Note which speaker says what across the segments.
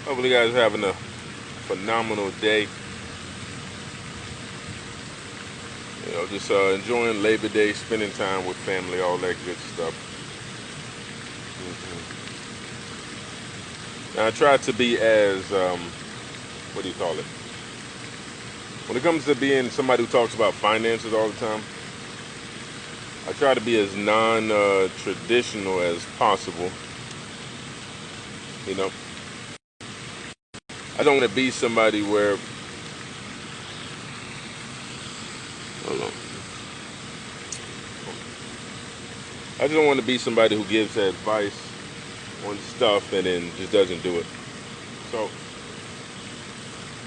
Speaker 1: Hopefully, you guys are having a phenomenal day. Just enjoying Labor Day, spending time with family, all that good stuff. Now, I try to be as what do you call it? When it comes to being somebody who talks about finances all the time, I try to be as non-traditional as possible. You know, I don't want to be somebody where, hold on. I just don't want to be somebody who gives advice on stuff and then just doesn't do it. So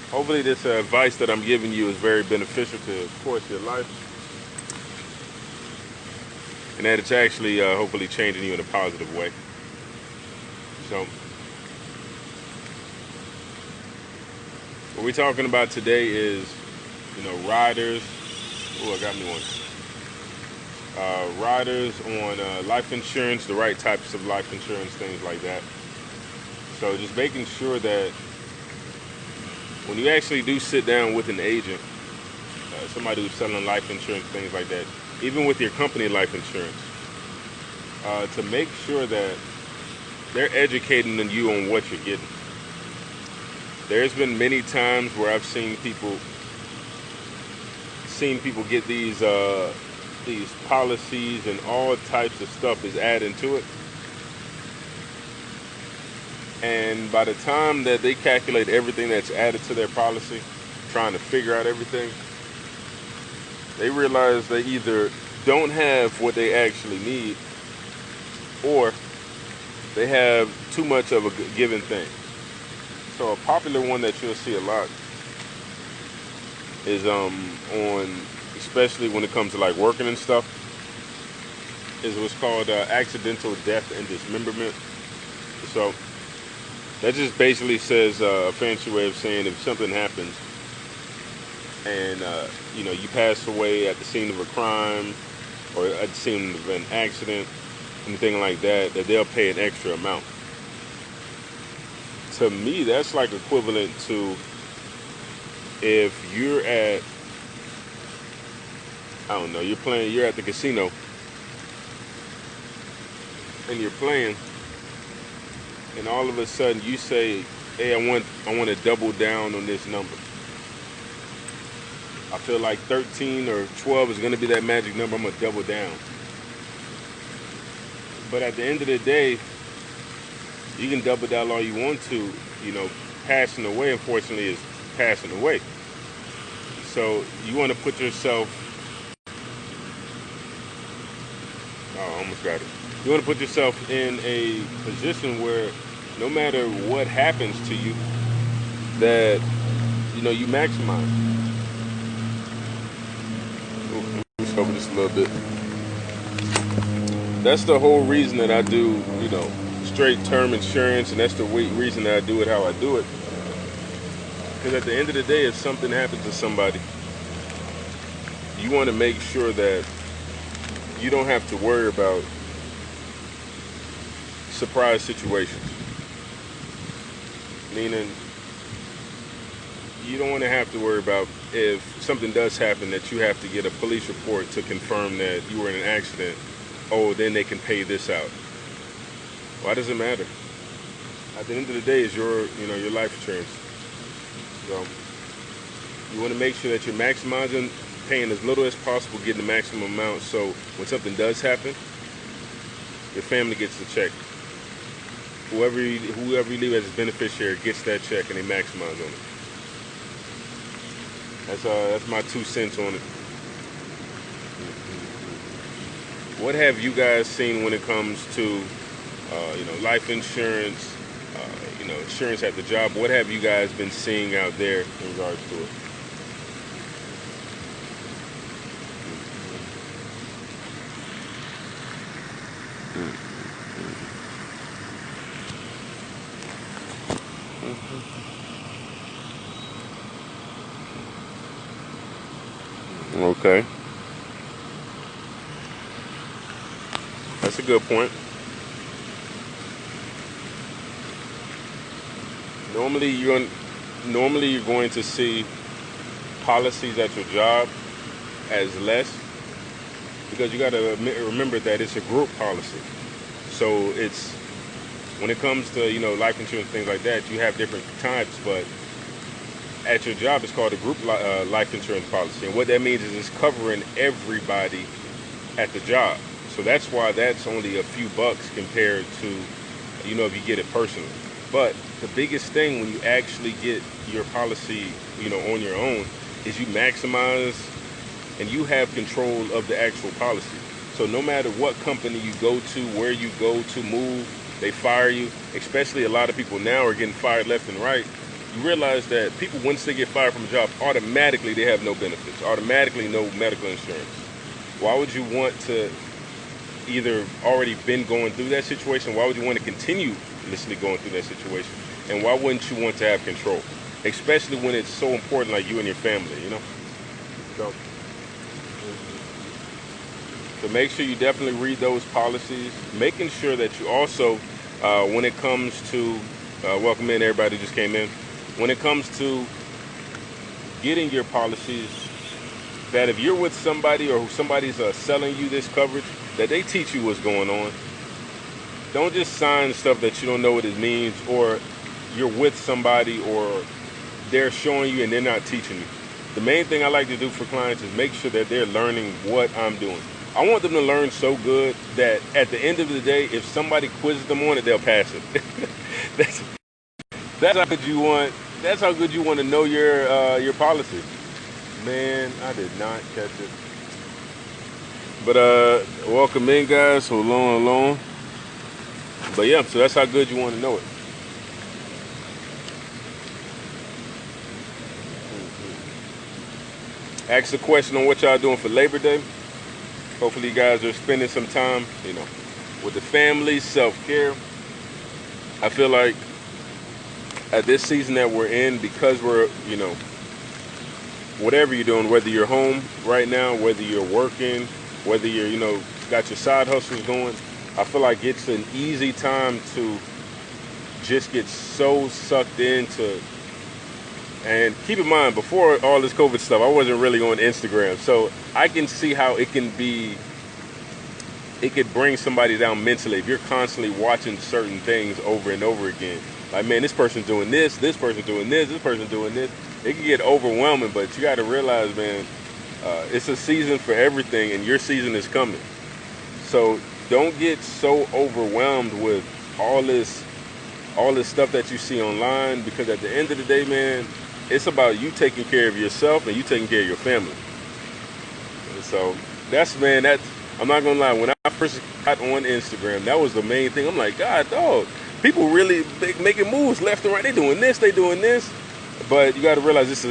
Speaker 1: hopefully this advice that I'm giving you is very beneficial to, of course, your life, and that it's actually hopefully changing you in a positive way. So what we're talking about today is, riders. Oh, I got me one. Riders on life insurance, the right types of life insurance, things like that. So just making sure that when you actually do sit down with an agent, somebody who's selling life insurance, things like that, even with your company life insurance, to make sure that they're educating you on what you're getting. There's been many times where I've seen people get these policies and all types of stuff is added to it. And by the time that they calculate everything that's added to their policy, trying to figure out everything, they realize they either don't have what they actually need, or they have too much of a given thing. So a popular one that you'll see a lot is on, especially when it comes to like working and stuff, is what's called accidental death and dismemberment. So that just basically says a fancy way of saying if something happens and you pass away at the scene of a crime or at the scene of an accident, anything like that, that they'll pay an extra amount. To me, that's like equivalent to if you're at, I don't know, you're at the casino and you're playing, and all of a sudden you say, "Hey, I want to double down on this number. I feel like 13 or 12 is going to be that magic number. I'm going to double down." But at the end of the day, you can double down all you want to. Passing away, unfortunately, is passing away. So you want to put yourself, oh, I almost got it. You want to put yourself in a position where no matter what happens to you, that you maximize. Ooh, let me just cover this a little bit. That's the whole reason that I do, straight term insurance, and that's the reason that I do it how I do it. Because at the end of the day, if something happens to somebody, you want to make sure that you don't have to worry about surprise situations. Meaning, you don't want to have to worry about if something does happen that you have to get a police report to confirm that you were in an accident. Oh, then they can pay this out. Why does it matter? At the end of the day, it's your life insurance. So you want to make sure that you're maximizing, paying as little as possible, getting the maximum amount. So when something does happen, your family gets the check. Whoever you leave as a beneficiary gets that check, and they maximize on it. That's my 2 cents on it. What have you guys seen when it comes to life insurance, insurance at the job? What have you guys been seeing out there in regards to it? Okay, that's a good point. Normally normally you're going to see policies at your job as less, because you got to remember that it's a group policy. So it's, when it comes to, life insurance, things like that, you have different types, but at your job it's called a group life insurance policy. And what that means is it's covering everybody at the job. So that's why that's only a few bucks compared to, if you get it personally. But the biggest thing when you actually get your policy, on your own, is you maximize and you have control of the actual policy. So no matter what company you go to, where you go to move, they fire you. Especially a lot of people now are getting fired left and right. You realize that people, once they get fired from a job, automatically they have no benefits, automatically no medical insurance. Why would you want to either already been going through that situation? Why would you want to continuously going through that situation? And why wouldn't you want to have control? Especially when it's so important, like you and your family, So make sure you definitely read those policies. Making sure that you also, when it comes to, welcome in everybody who just came in. When it comes to getting your policies, that if you're with somebody or somebody's selling you this coverage, that they teach you what's going on. Don't just sign stuff that you don't know what it means, or you're with somebody or they're showing you and they're not teaching you. The main thing I like to do for clients is make sure that they're learning what I'm doing. I want them to learn so good that at the end of the day, if somebody quizzes them on it, they'll pass it. That's how good you want. That's how good you want to know your policy. Man, I did not catch it. But welcome in, guys. Hold on. But yeah, so that's how good you want to know it. Ask a question on what y'all doing for Labor Day. Hopefully you guys are spending some time, with the family, self-care. I feel like at this season that we're in, because we're, whatever you're doing, whether you're home right now, whether you're working, whether you're, got your side hustles going, I feel like it's an easy time to just get so sucked into. And keep in mind, before all this COVID stuff, I wasn't really on Instagram. So I can see how it could bring somebody down mentally if you're constantly watching certain things over and over again. Like, man, this person's doing this person's doing this person's doing this. It can get overwhelming, but you got to realize, man, it's a season for everything, and your season is coming. So don't get so overwhelmed with all this stuff that you see online, because at the end of the day, man, it's about you taking care of yourself and you taking care of your family. And so I'm not gonna lie, when I first got on Instagram, that was the main thing. I'm like, God, dog, people really making moves left and right. They doing this. But you got to realize I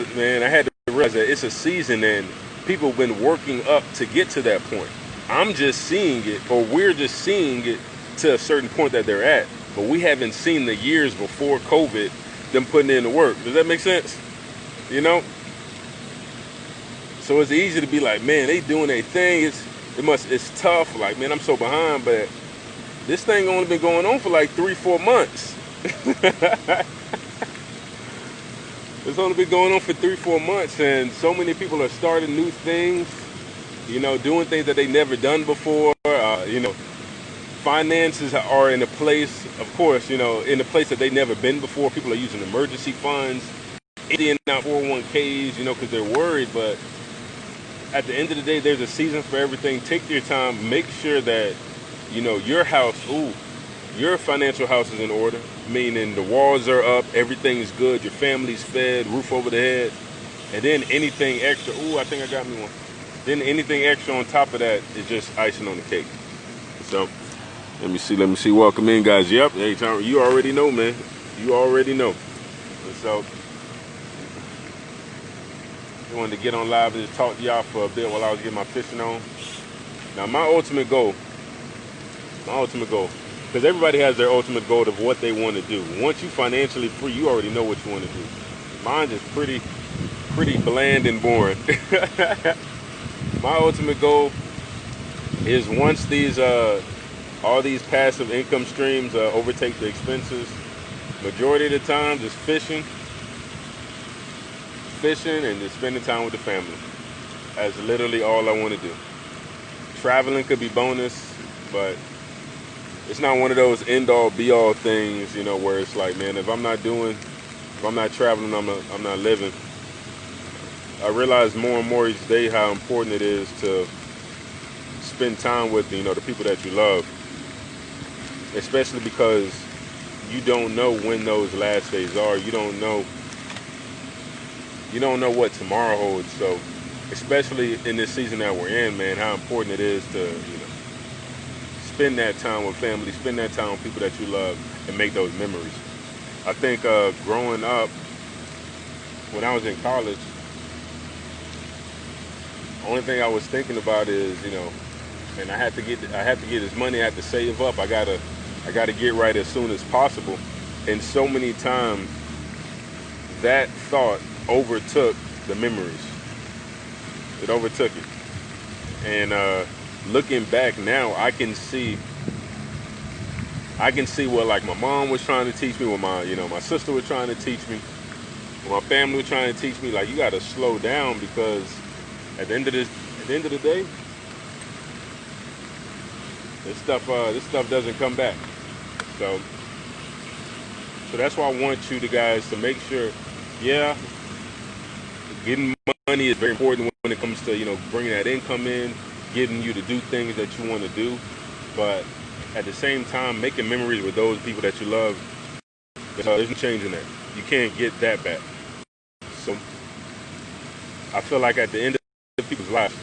Speaker 1: had to realize that it's a season and people have been working up to get to that point. I'm just seeing it, or we're just seeing it to a certain point that they're at. But we haven't seen the years before COVID, them putting in the work. Does that make sense? So it's easy to be like, man, they doing their thing. It's tough. Like, man, I'm so behind, but this thing only been going on for like 3-4 months. It's only been going on for 3-4 months, and so many people are starting new things, doing things that they never done before. Finances are in a place, of course, in a place that they never been before. People are using emergency funds, emptying out 401ks, because they're worried. But at the end of the day, there's a season for everything. Take your time. Make sure that, your house, your financial house is in order, meaning the walls are up, everything's good, your family's fed, roof over the head. And then anything extra, I think I got me one. Then anything extra on top of that is just icing on the cake. So let me see. Welcome in, guys. Yep. Hey, Tom, you already know, man. You already know. And so I wanted to get on live and just talk to y'all for a bit while I was getting my fishing on. Now, my ultimate goal, because everybody has their ultimate goal of what they want to do. Once you're financially free, you already know what you want to do. Mine is pretty bland and boring. My ultimate goal is, once all these passive income streams overtake the expenses, Majority of the time, just fishing, and just spending time with the family. That's literally all I want to do. Traveling could be bonus, but it's not one of those end-all, be-all things, where it's like, man, if I'm not traveling, I'm not living. I realize more and more each day how important it is to spend time with, the people that you love, especially because you don't know when those last days are. You don't know what tomorrow holds. So, especially in this season that we're in, man, how important it is to, spend that time with family, spend that time with people that you love, and make those memories. I think growing up, when I was in college, the only thing I was thinking about is, man, I have to get this money. I have to save up. I gotta get right as soon as possible. And so many times, that thought overtook the memories. It overtook it. And looking back now, I can see what, like, my mom was trying to teach me, what my sister was trying to teach me, what my family was trying to teach me. Like, you got to slow down, because at the end of the day, this stuff doesn't come back. So that's why I want you guys to make sure, yeah, getting money is very important when it comes to, bringing that income in, getting you to do things that you want to do. But at the same time, making memories with those people that you love, there's no changing that. You can't get that back. So I feel like at the end of people's lives,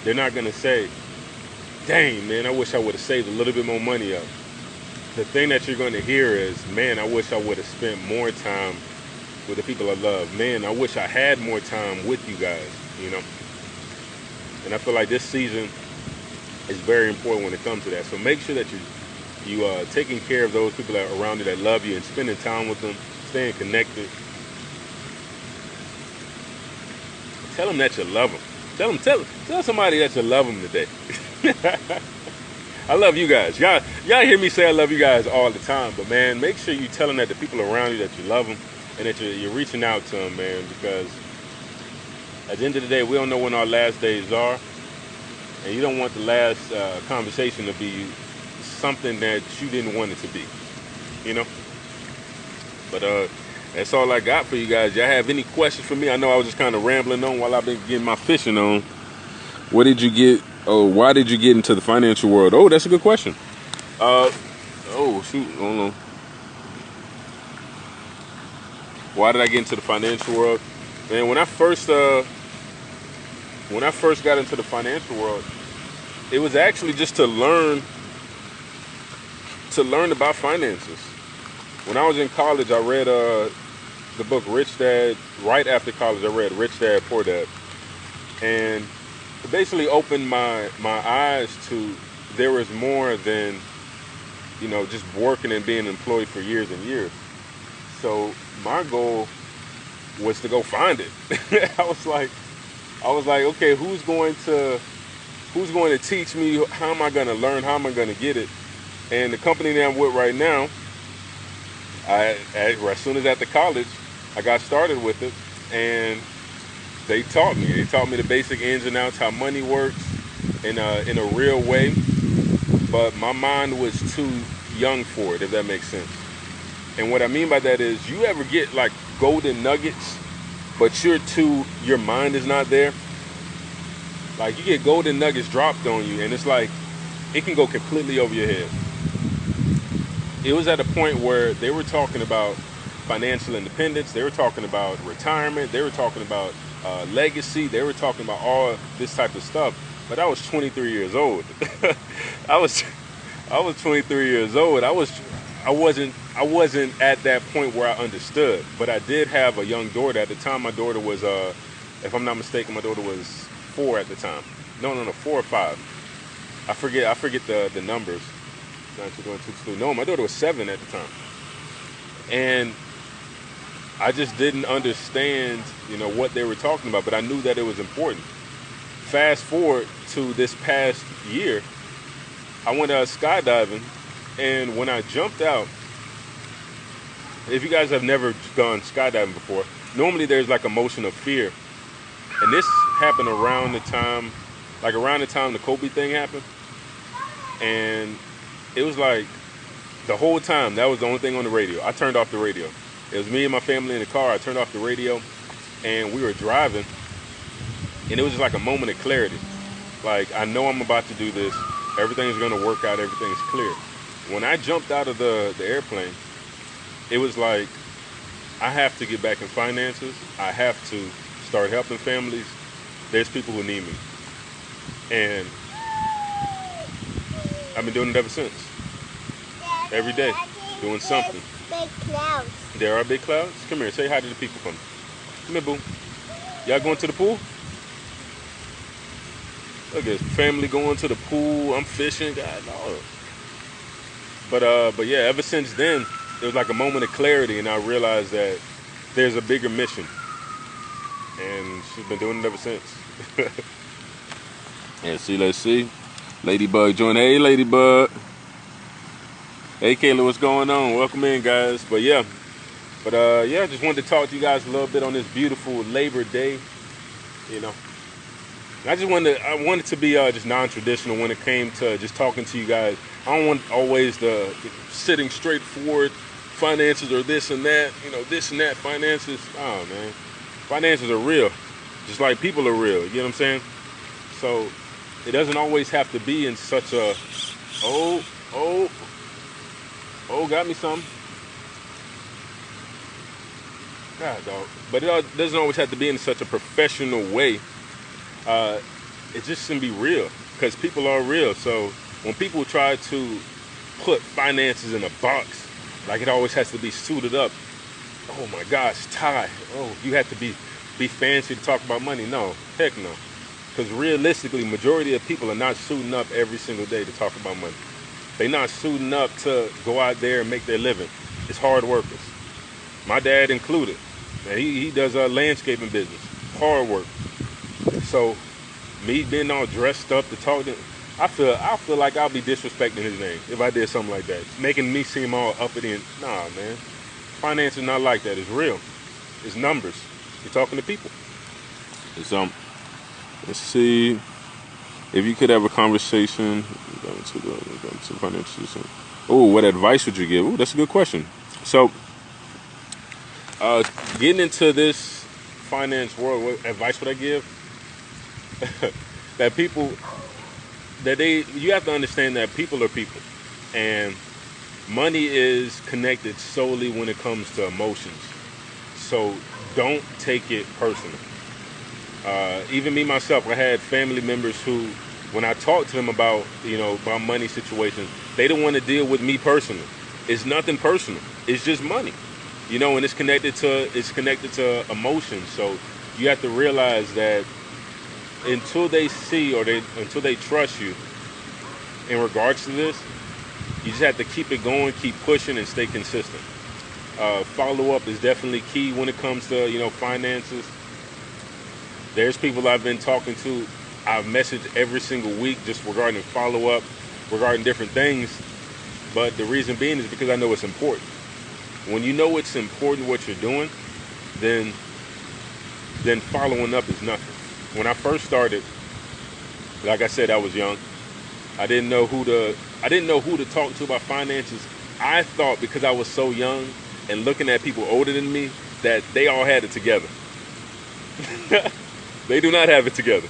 Speaker 1: they're not going to say, dang, man, I wish I would have saved a little bit more money up. The thing that you're going to hear is, man, I wish I would have spent more time with the people I love. Man, I wish I had more time with you guys, And I feel like this season is very important when it comes to that. So make sure that you taking care of those people that are around you that love you, and spending time with them, staying connected. Tell them that you love them. Tell somebody that you love them today. I love you guys. Y'all hear me say I love you guys all the time, but man, make sure you tell them that the people around you that you love them, and that you're reaching out to them, man, because at the end of the day, we don't know when our last days are, and you don't want the last conversation to be something that you didn't want it to be, But that's all I got for you guys. Y'all have any questions for me? I know I was just kind of rambling on while I've been getting my fishing on. Why did you get into the financial world? Oh, that's a good question. Hold on. Why did I get into the financial world? Man, when I first got into the financial world, it was actually just to learn about finances. When I was in college, I read the book Rich Dad. Right after college, I read Rich Dad, Poor Dad, and it basically opened my eyes to there was more than just working and being employed for years and years. So my goal was to go find it. I was like, okay, who's going to teach me? How am I going to learn? How am I going to get it? And the company that I'm with right now, as soon as after college, I got started with it, and they taught me. They taught me the basic ins and outs, how money works in a real way. But my mind was too young for it, if that makes sense. And what I mean by that is, you ever get like golden nuggets, but your mind is not there? Like, you get golden nuggets dropped on you, and it's like, it can go completely over your head. It was at a point where they were talking about financial independence, they were talking about retirement, they were talking about legacy, they were talking about all this type of stuff. But I was 23 years old. I was 23 years old. I wasn't at that point where I understood. But I did have a young daughter at the time. My daughter was, if I'm not mistaken, my daughter was 4 at the time. No, 4 or 5. I forget the numbers. No, my daughter was 7 at the time. And I just didn't understand, what they were talking about, but I knew that it was important. Fast forward to this past year, I went skydiving, and when I jumped out, if you guys have never gone skydiving before, normally there's like a motion of fear. And this happened around the time the Kobe thing happened. And it was like the whole time, that was the only thing on the radio. I turned off the radio. It was me and my family in the car. I turned off the radio and we were driving. And it was just like a moment of clarity. Like, I know I'm about to do this. Everything's going to work out. Everything's clear. When I jumped out of the airplane, it was like, I have to get back in finances. I have to start helping families. There's people who need me. And I've been doing it ever since. Every day, doing something.
Speaker 2: Big clouds.
Speaker 1: There are big clouds? Come here, say hi to the people for me. Come here, boo. Y'all going to the pool? Look at this, family going to the pool. I'm fishing, God, no. But yeah, ever since then, it was like a moment of clarity, and I realized that there's a bigger mission. And she's been doing it ever since. Yeah, see, let's see. Ladybug joined. Hey, Ladybug. Hey, Kayla, what's going on? Welcome in, guys. Yeah, I just wanted to talk to you guys a little bit on this beautiful Labor Day. You know, I wanted to be just non-traditional when it came to just talking to you guys. I don't want always the sitting straightforward finances or this and that, this and that finances. Oh, man. Finances are real, just like people are real. You know what I'm saying? So it doesn't always have to be in such a, got me something. God, dog. But it doesn't always have to be in such a professional way. It just can be real, because people are real. So when people try to put finances in a box, like it always has to be suited up. Oh my gosh, Ty. Oh, you have to be fancy to talk about money. No, heck no. Because realistically, majority of people are not suiting up every single day to talk about money. They're not suiting up to go out there and make their living. It's hard workers. My dad included. And he does a landscaping business. Hard work. So me being all dressed up to talk to him, I feel like I'll be disrespecting his name if I did something like that. Making me seem all uppity and nah, man. Finance is not like that. It's real. It's numbers. You're talking to people. It's let's see. If you could have a conversation, going to financial system. Oh, what advice would you give? Oh, that's a good question. So, getting into this finance world, what advice would I give? You have to understand that people are people, and money is connected solely when it comes to emotions. So don't take it personal. Even me myself, I had family members who, when I talked to them about money situations, they don't want to deal with me personally. It's nothing personal. It's just money, and it's connected to emotions. So you have to realize that until they see until they trust you in regards to this, you just have to keep it going, keep pushing, and stay consistent. Follow up is definitely key when it comes to finances. There's people I've been talking to, I've messaged every single week just regarding follow-up, regarding different things. But the reason being is because I know it's important. When you know it's important what you're doing, then following up is nothing. When I first started, like I said, I was young. I didn't know who to talk to about finances. I thought because I was so young and looking at people older than me that they all had it together. They do not have it together.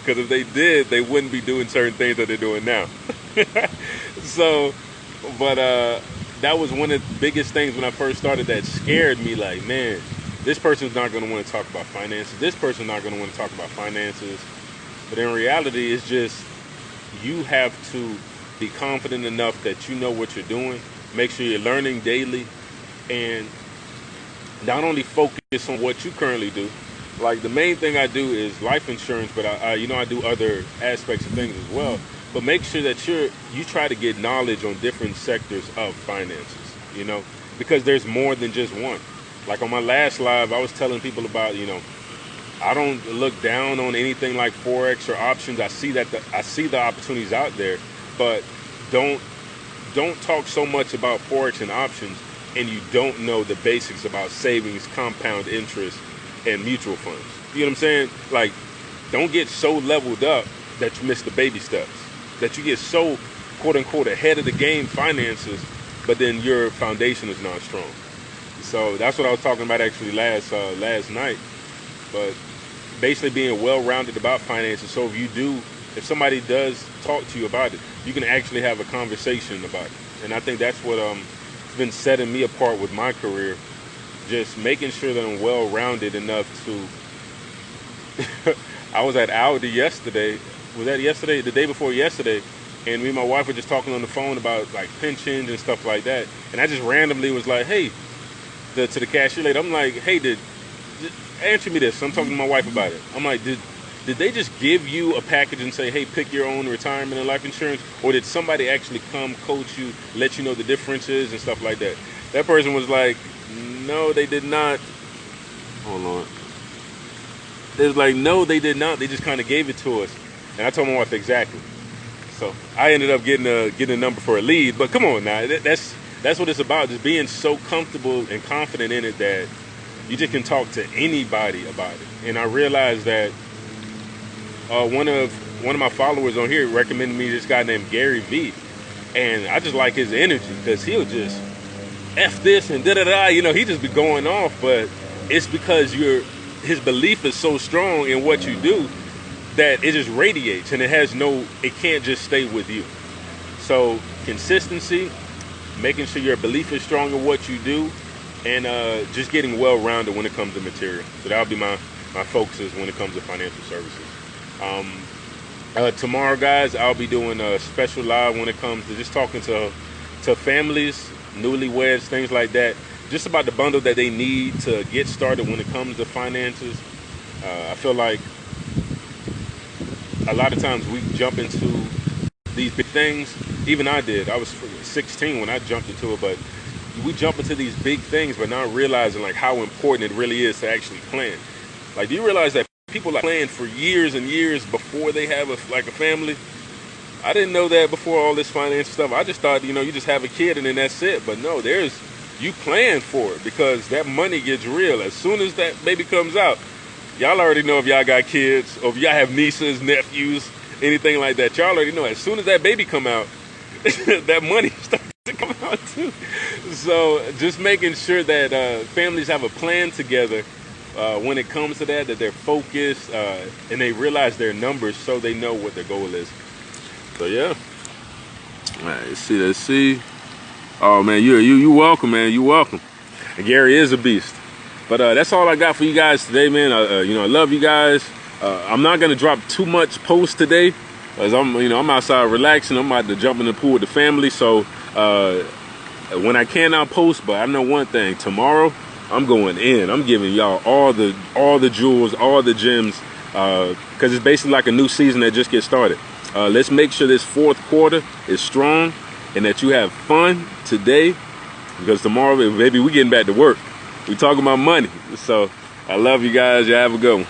Speaker 1: Because if they did, they wouldn't be doing certain things that they're doing now. That was one of the biggest things when I first started that scared me. Like, man, this person's not going to want to talk about finances. This person's not going to want to talk about finances. But in reality, it's just you have to be confident enough that you know what you're doing. Make sure you're learning daily. And not only focus on what you currently do. Like, the main thing I do is life insurance, but I do other aspects of things as well. But make sure that you try to get knowledge on different sectors of finances, because there's more than just one. Like on my last live, I was telling people about, I don't look down on anything like Forex or options. I see the opportunities out there, but don't talk so much about Forex and options and you don't know the basics about savings, compound interest, and mutual funds. You know what I'm saying? Like, don't get so leveled up that you miss the baby steps, that you get so quote unquote ahead of the game finances, but then your foundation is not strong. So that's what I was talking about actually last night. But basically being well-rounded about finances, so if somebody does talk to you about it, you can actually have a conversation about it. And I think that's what has been setting me apart with my career, just making sure that I'm well-rounded enough to I was at Audi yesterday. Was that yesterday? The day before yesterday. And me and my wife were just talking on the phone about like pensions and stuff like that. And I just randomly was like, hey, to the cashier lady, I'm like, hey, answer me this. I'm talking to my wife about it. I'm like, did they just give you a package and say, hey, pick your own retirement and life insurance? Or did somebody actually come coach you, let you know the differences and stuff like that? That person was like, no, they did not. Hold on. They was like, no, they did not. They just kind of gave it to us. And I told my wife exactly. So I ended up getting a number for a lead. But come on now, that's what it's about. Just being so comfortable and confident in it that you just can talk to anybody about it. And I realized that one of my followers on here recommended me this guy named Gary Vee, and I just like his energy because he'll just F this and da-da-da. You know, he just be going off, but it's because his belief is so strong in what you do that it just radiates, and it can't just stay with you. So consistency, making sure your belief is strong in what you do, and just getting well-rounded when it comes to material. So that'll be my focuses when it comes to financial services. Tomorrow, guys, I'll be doing a special live when it comes to just talking to families, newlyweds, things like that, just about the bundle that they need to get started when it comes to finances. I feel like a lot of times we jump into these big things. Even I did. I was 16 when I jumped into it, but we jump into these big things, but not realizing like how important it really is to actually plan. Like, do you realize that people like plan for years and years before they have a family? I didn't know that before all this financial stuff. I just thought, you just have a kid and then that's it. But no, you plan for it, because that money gets real. As soon as that baby comes out, y'all already know if y'all got kids or if y'all have nieces, nephews, anything like that. Y'all already know as soon as that baby come out, that money starts to come out too. So just making sure that families have a plan together when it comes to that they're focused and they realize their numbers so they know what their goal is. So yeah. All right, let's see. Oh man, you welcome, man. You welcome. And Gary is a beast. But that's all I got for you guys today, man. I love you guys. I'm not gonna drop too much post today, as I'm outside relaxing. I'm about to jump in the pool with the family. So when I can, I'll post. But I know one thing: tomorrow I'm going in. I'm giving y'all all the jewels, all the gems, because it's basically like a new season that just gets started. Let's make sure this fourth quarter is strong and that you have fun today, because tomorrow, baby, we getting back to work. We talking about money. So I love you guys. You have a good one.